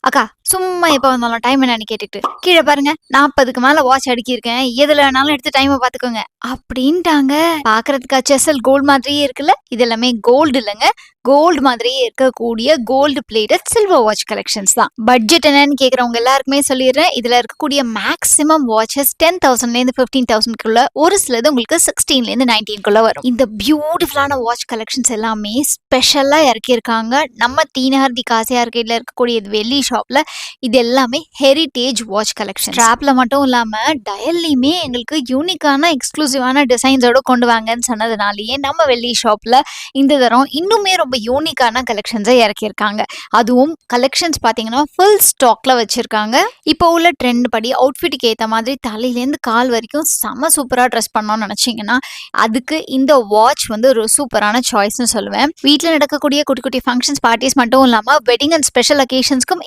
அக்கா சும்மா எப்ப வந்தாலும் டைம் என்னன்னு கேட்டுட்டு கீழே பாருங்க 40க்கு மேல வாட்ச் அடுக்கியிருக்கேன். எதுல வேணாலும் எடுத்து டைமை பாத்துக்கோங்க அப்படின்ட்டாங்க. பாக்குறதுக்கு HSL கோல்டு மாதிரியே இருக்குல்ல. இது எல்லாமே கோல்டு இல்லைங்க, கோல்டு மாதிரியே இருக்கக்கூடிய gold plated silver watch collections தான். பட்ஜெட் என்னன்னு கேக்குறவங்க எல்லாருக்குமே சொல்லிடுறேன். இதுல இருக்கக்கூடிய மேக்ஸிமம் வாட்சஸ் 10,000ல இருந்து 15,000க்குள்ள, ஒரு சிலது உங்களுக்கு 16ல இருந்து 19க்குள்ள வரும். இந்த பியூட்டிஃபுல்லான வாட்ச் கலெக்ஷன்ஸ் எல்லாமே ஸ்பெஷலா இறக்கியிருக்காங்க நம்ம தீனஹர் தி காசியா இருக்கையில இருக்கக்கூடிய வெள்ளி ஷாப்ல. இது எல்லாமே ஹெரிட்டேஜ் வாட்ச் கலெக்ஷன். ஸ்ட்ராப்ல மட்டும் இல்லாம டயல்லையுமே எங்களுக்கு யூனிக்கான எக்ஸ்க்ளூசிவான டிசைன்ஸோட கொண்டு வாங்கன்னு சொன்னதுனாலயே நம்ம வெள்ளி ஷாப்ல இந்த தரம் இன்னுமே ரொம்ப யூனிக்கான கலெக்ஷன்ஸை இறக்கியிருக்காங்க. அதுவும் கலெக்ஷன்ஸ் பார்த்தீங்கன்னா ஃபுல் ஸ்டாக்ல வச்சிருக்காங்க. இப்போ உள்ள ட்ரெண்ட் படி அவுட்ஃபிட்டுக்கு ஏற்ற மாதிரி தலையிலேருந்து கால் வரைக்கும் செம சூப்பராக ட்ரெஸ் பண்ணோம்னு நினச்சிங்கன்னா அதுக்கு இந்த வாட்ச் வந்து ஒரு சூப்பரான சாய்ஸ்னு சொல்லுவேன். வீட்டில் நடக்கக்கூடிய குட்டி குட்டி ஃபங்க்ஷன்ஸ் பார்ட்டிஸ் மட்டும் இல்லாமல் வெட்டிங் அண்ட் ஸ்பெஷல் அக்கேஷன்ஸ்க்கும்